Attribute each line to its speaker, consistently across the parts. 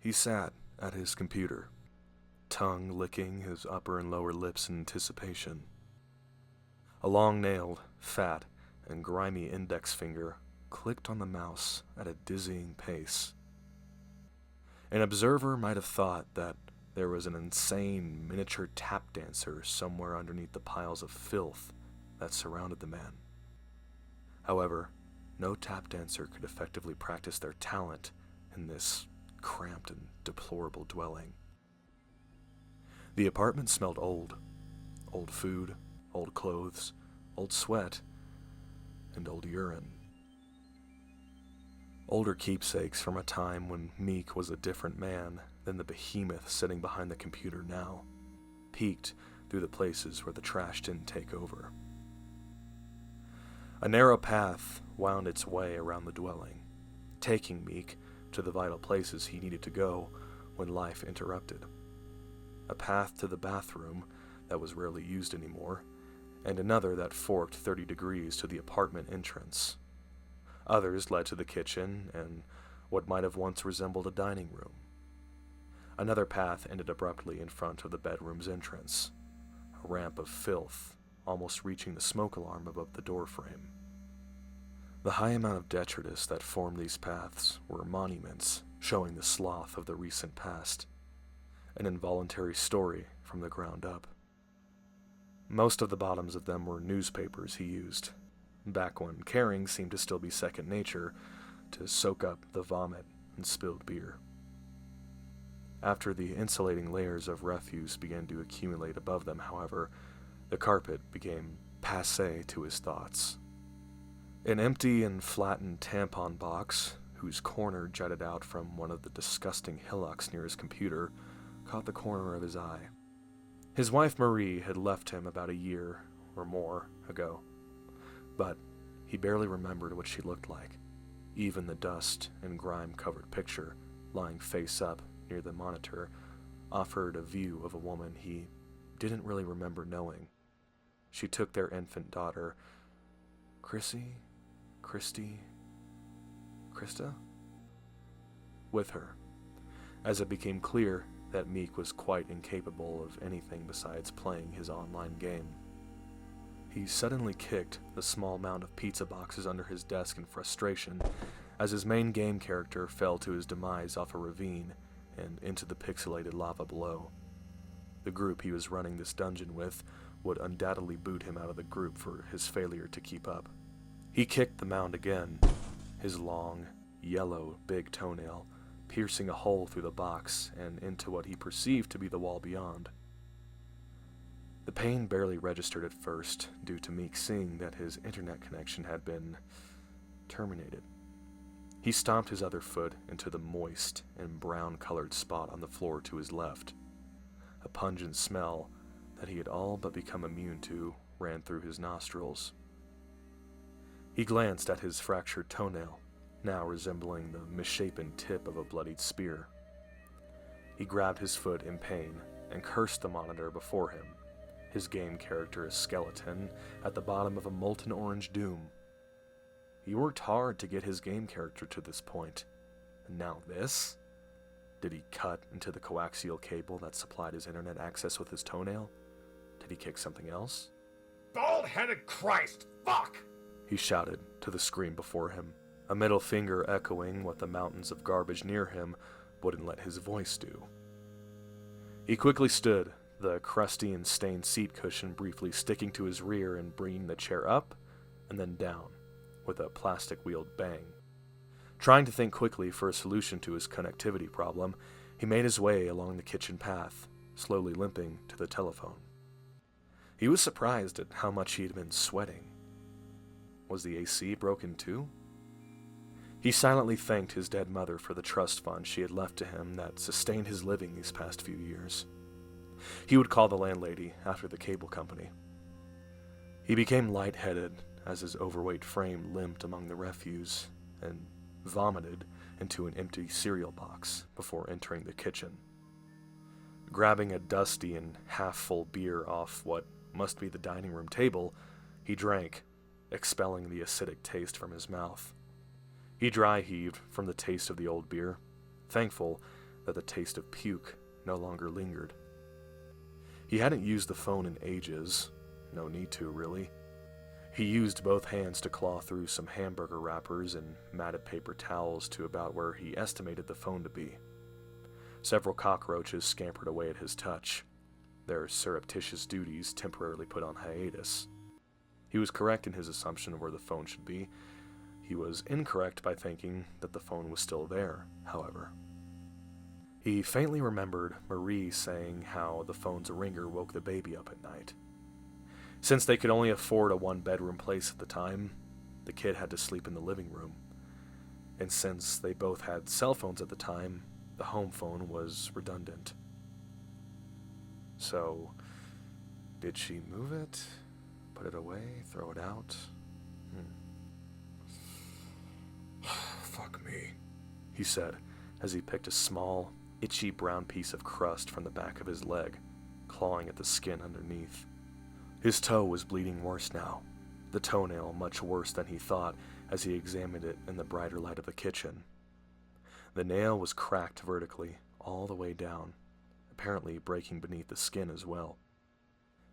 Speaker 1: He sat at his computer, tongue licking his upper and lower lips in anticipation. A long-nailed, fat, and grimy index finger clicked on the mouse at a dizzying pace. An observer might have thought that there was an insane miniature tap dancer somewhere underneath the piles of filth that surrounded the man. However, no tap dancer could effectively practice their talent in this cramped and deplorable dwelling. The apartment smelled old. Old food, old clothes, old sweat, and old urine. Older keepsakes from a time when Meek was a different man than the behemoth sitting behind the computer now, peeked through the places where the trash didn't take over. A narrow path wound its way around the dwelling, taking Meek to the vital places he needed to go when life interrupted. A path to the bathroom that was rarely used anymore, and another that forked 30 degrees to the apartment entrance. Others led to the kitchen and what might have once resembled a dining room. Another path ended abruptly in front of the bedroom's entrance, a ramp of filth almost reaching the smoke alarm above the doorframe. The high amount of detritus that formed these paths were monuments showing the sloth of the recent past, an involuntary story from the ground up. Most of the bottoms of them were newspapers he used, back when caring seemed to still be second nature, to soak up the vomit and spilled beer. After the insulating layers of refuse began to accumulate above them, however, the carpet became passé to his thoughts. An empty and flattened tampon box, whose corner jutted out from one of the disgusting hillocks near his computer, caught the corner of his eye. His wife Marie had left him about a year or more ago, but he barely remembered what she looked like. Even the dust and grime-covered picture, lying face up near the monitor, offered a view of a woman he didn't really remember knowing. She took their infant daughter, Krista, with her, as it became clear that Meek was quite incapable of anything besides playing his online game. He suddenly kicked the small mound of pizza boxes under his desk in frustration as his main game character fell to his demise off a ravine and into the pixelated lava below. The group he was running this dungeon with would undoubtedly boot him out of the group for his failure to keep up. He kicked the mound again, his long, yellow, big toenail piercing a hole through the box and into what he perceived to be the wall beyond. The pain barely registered at first, due to Meek seeing that his internet connection had been terminated. He stomped his other foot into the moist and brown-colored spot on the floor to his left. A pungent smell that he had all but become immune to ran through his nostrils. He glanced at his fractured toenail, now resembling the misshapen tip of a bloodied spear. He grabbed his foot in pain and cursed the monitor before him, his game character a skeleton at the bottom of a molten orange doom. He worked hard to get his game character to this point, and now this? Did he cut into the coaxial cable that supplied his internet access with his toenail? Did he kick something else?
Speaker 2: Bald-headed Christ, fuck!
Speaker 1: He shouted to the screen before him, a middle finger echoing what the mountains of garbage near him wouldn't let his voice do. He quickly stood, the crusty and stained seat cushion briefly sticking to his rear and bringing the chair up and then down with a plastic-wheeled bang. Trying to think quickly for a solution to his connectivity problem, he made his way along the kitchen path, slowly limping to the telephone. He was surprised at how much he had been sweating. Was the AC broken too? He silently thanked his dead mother for the trust fund she had left to him that sustained his living these past few years. He would call the landlady after the cable company. He became lightheaded as his overweight frame limped among the refuse and vomited into an empty cereal box before entering the kitchen. Grabbing a dusty and half-full beer off what must be the dining room table, he drank, expelling the acidic taste from his mouth. He dry-heaved from the taste of the old beer, thankful that the taste of puke no longer lingered. He hadn't used the phone in ages. No need to, really. He used both hands to claw through some hamburger wrappers and matted paper towels to about where he estimated the phone to be. Several cockroaches scampered away at his touch, their surreptitious duties temporarily put on hiatus. He was correct in his assumption of where the phone should be. He was incorrect by thinking that the phone was still there, however. He faintly remembered Marie saying how the phone's ringer woke the baby up at night. Since they could only afford a one-bedroom place at the time, the kid had to sleep in the living room. And since they both had cell phones at the time, the home phone was redundant. So, did she move it? Put it away? Throw it out?
Speaker 2: Fuck me,
Speaker 1: he said, as he picked a small, itchy brown piece of crust from the back of his leg, clawing at the skin underneath. His toe was bleeding worse now, the toenail much worse than he thought as he examined it in the brighter light of the kitchen. The nail was cracked vertically, all the way down, apparently breaking beneath the skin as well.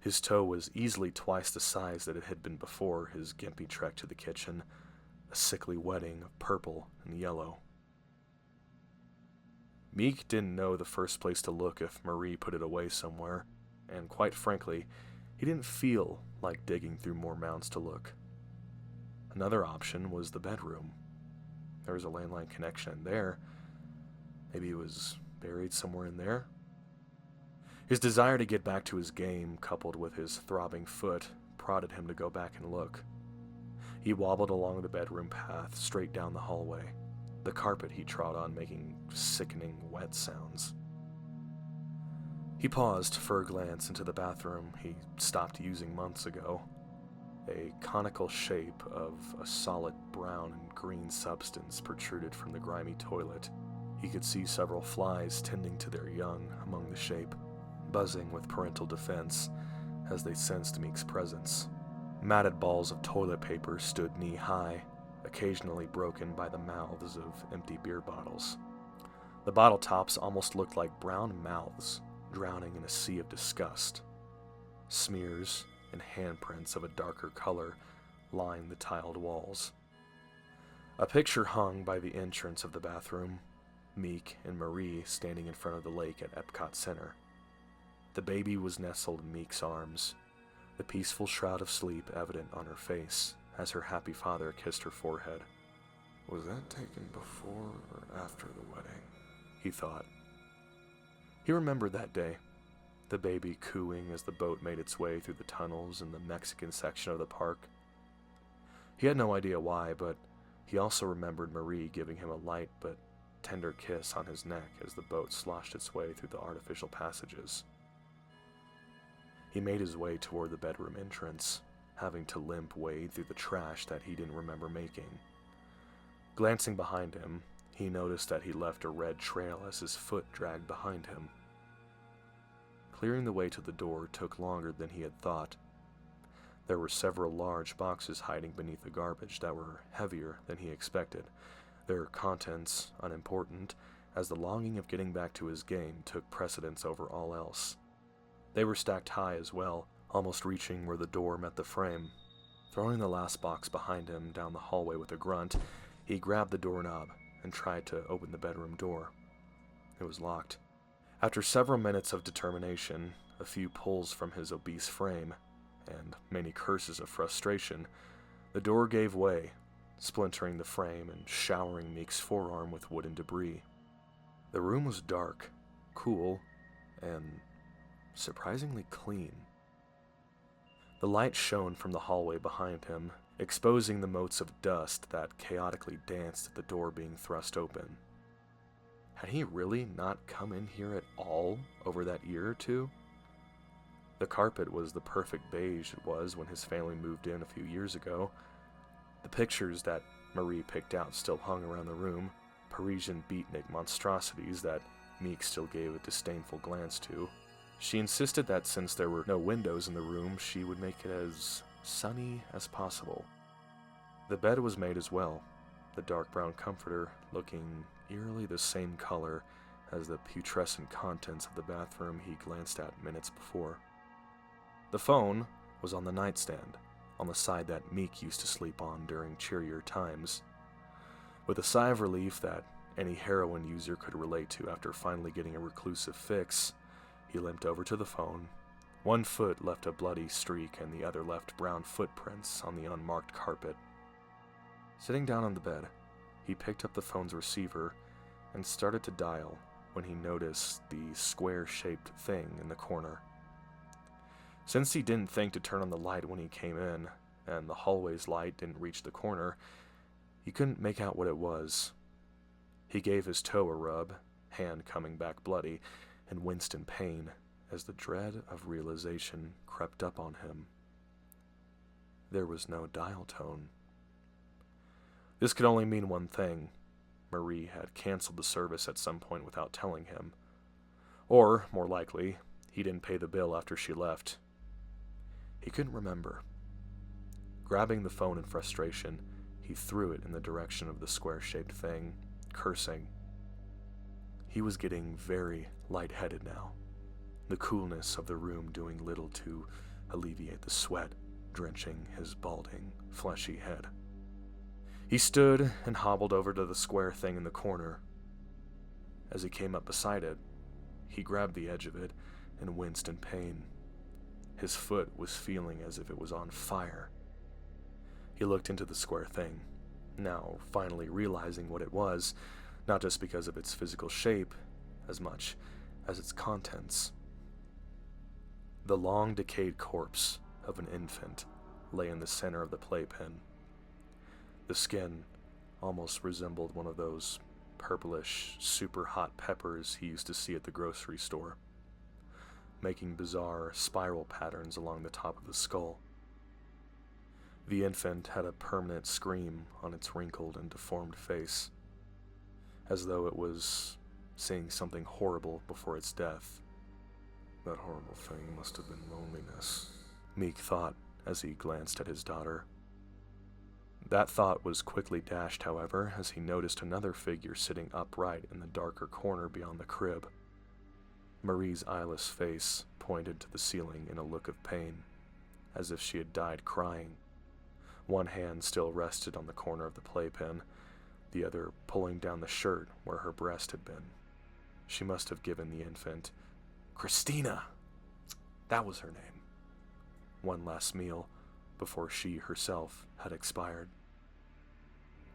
Speaker 1: His toe was easily twice the size that it had been before his gimpy trek to the kitchen, a sickly wetting of purple and yellow. Meek didn't know the first place to look if Marie put it away somewhere, and quite frankly, he didn't feel like digging through more mounds to look. Another option was the bedroom. There was a landline connection in there. Maybe it was buried somewhere in there. His desire to get back to his game, coupled with his throbbing foot, prodded him to go back and look. He wobbled along the bedroom path, straight down the hallway, the carpet he trod on making sickening wet sounds. He paused for a glance into the bathroom he stopped using months ago. A conical shape of a solid brown and green substance protruded from the grimy toilet. He could see several flies tending to their young among the shape, buzzing with parental defense as they sensed Meek's presence. Matted balls of toilet paper stood knee-high, occasionally broken by the mouths of empty beer bottles. The bottle tops almost looked like brown mouths, drowning in a sea of disgust. Smears and handprints of a darker color lined the tiled walls. A picture hung by the entrance of the bathroom, Meek and Marie standing in front of the lake at Epcot Center. The baby was nestled in Meek's arms, the peaceful shroud of sleep evident on her face as her happy father kissed her forehead. Was that taken before or after the wedding? He thought. He remembered that day, the baby cooing as the boat made its way through the tunnels in the Mexican section of the park. He had no idea why, but he also remembered Marie giving him a light but tender kiss on his neck as the boat sloshed its way through the artificial passages. He made his way toward the bedroom entrance, having to limp wade through the trash that he didn't remember making. Glancing behind him, he noticed that he left a red trail as his foot dragged behind him. Clearing the way to the door took longer than he had thought. There were several large boxes hiding beneath the garbage that were heavier than he expected, their contents unimportant, as the longing of getting back to his game took precedence over all else. They were stacked high as well, almost reaching where the door met the frame. Throwing the last box behind him down the hallway with a grunt, he grabbed the doorknob and tried to open the bedroom door. It was locked. After several minutes of determination, a few pulls from his obese frame, and many curses of frustration, the door gave way, splintering the frame and showering Meek's forearm with wooden debris. The room was dark, cool, and surprisingly clean. The light shone from the hallway behind him, exposing the motes of dust that chaotically danced at the door being thrust open. Had he really not come in here at all over that year or two? The carpet was the perfect beige it was when his family moved in a few years ago. The pictures that Marie picked out still hung around the room, Parisian beatnik monstrosities that Meek still gave a disdainful glance to. She insisted that since there were no windows in the room, she would make it as sunny as possible. The bed was made as well, the dark brown comforter looking eerily the same color as the putrescent contents of the bathroom he glanced at minutes before. The phone was on the nightstand, on the side that Meek used to sleep on during cheerier times. With a sigh of relief that any heroin user could relate to after finally getting a reclusive fix, he limped over to the phone. One foot left a bloody streak and the other left brown footprints on the unmarked carpet. Sitting down on the bed, he picked up the phone's receiver and started to dial when he noticed the square-shaped thing in the corner. Since he didn't think to turn on the light when he came in, and the hallway's light didn't reach the corner, he couldn't make out what it was. He gave his toe a rub, hand coming back bloody, and winced in pain as the dread of realization crept up on him. There was no dial tone. This could only mean one thing. Marie had canceled the service at some point without telling him. Or, more likely, he didn't pay the bill after she left. He couldn't remember. Grabbing the phone in frustration, he threw it in the direction of the square-shaped thing, cursing. He was getting very lightheaded now, the coolness of the room doing little to alleviate the sweat drenching his balding, fleshy head. He stood and hobbled over to the square thing in the corner. As he came up beside it, he grabbed the edge of it and winced in pain. His foot was feeling as if it was on fire. He looked into the square thing, now finally realizing what it was, not just because of its physical shape, as much as its contents. The long decayed corpse of an infant lay in the center of the playpen. The skin almost resembled one of those purplish, super hot peppers he used to see at the grocery store, making bizarre spiral patterns along the top of the skull. The infant had a permanent scream on its wrinkled and deformed face, as though it was seeing something horrible before its death. That horrible thing must have been loneliness, Meek thought as he glanced at his daughter. That thought was quickly dashed, however, as he noticed another figure sitting upright in the darker corner beyond the crib. Marie's eyeless face pointed to the ceiling in a look of pain, as if she had died crying. One hand still rested on the corner of the playpen, the other pulling down the shirt where her breast had been. She must have given the infant, Christina! That was her name. One last meal before she herself had expired.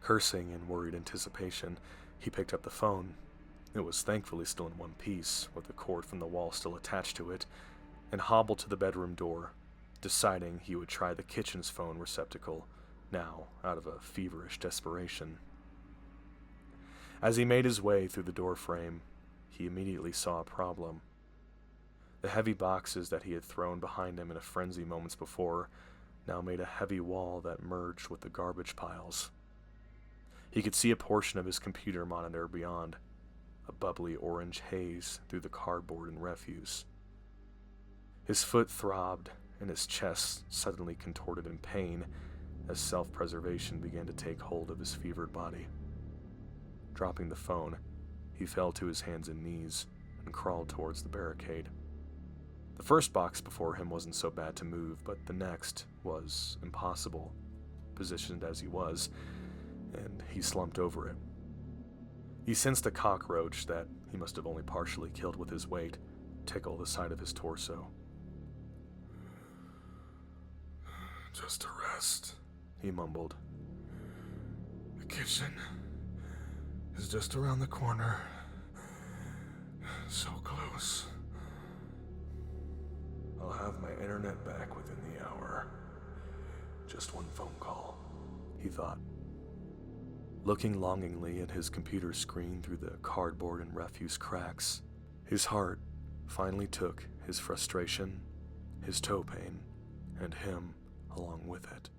Speaker 1: Cursing in worried anticipation, he picked up the phone. It was thankfully still in one piece, with the cord from the wall still attached to it, and hobbled to the bedroom door, deciding he would try the kitchen's phone receptacle, now out of a feverish desperation. As he made his way through the door frame, he immediately saw a problem. The heavy boxes that he had thrown behind him in a frenzy moments before now made a heavy wall that merged with the garbage piles. He could see a portion of his computer monitor beyond, a bubbly orange haze through the cardboard and refuse. His foot throbbed, and his chest suddenly contorted in pain as self-preservation began to take hold of his fevered body. Dropping the phone, he fell to his hands and knees and crawled towards the barricade. The first box before him wasn't so bad to move, but the next was impossible, positioned as he was, and he slumped over it. He sensed a cockroach that he must have only partially killed with his weight tickle the side of his torso.
Speaker 3: Just a rest,
Speaker 1: He mumbled.
Speaker 3: the kitchen is just around the corner. So close. I'll have my internet back within the hour. Just one phone call,
Speaker 1: He thought. Looking longingly at his computer screen through the cardboard and refuse cracks, his heart finally took his frustration, his toe pain, and him along with it.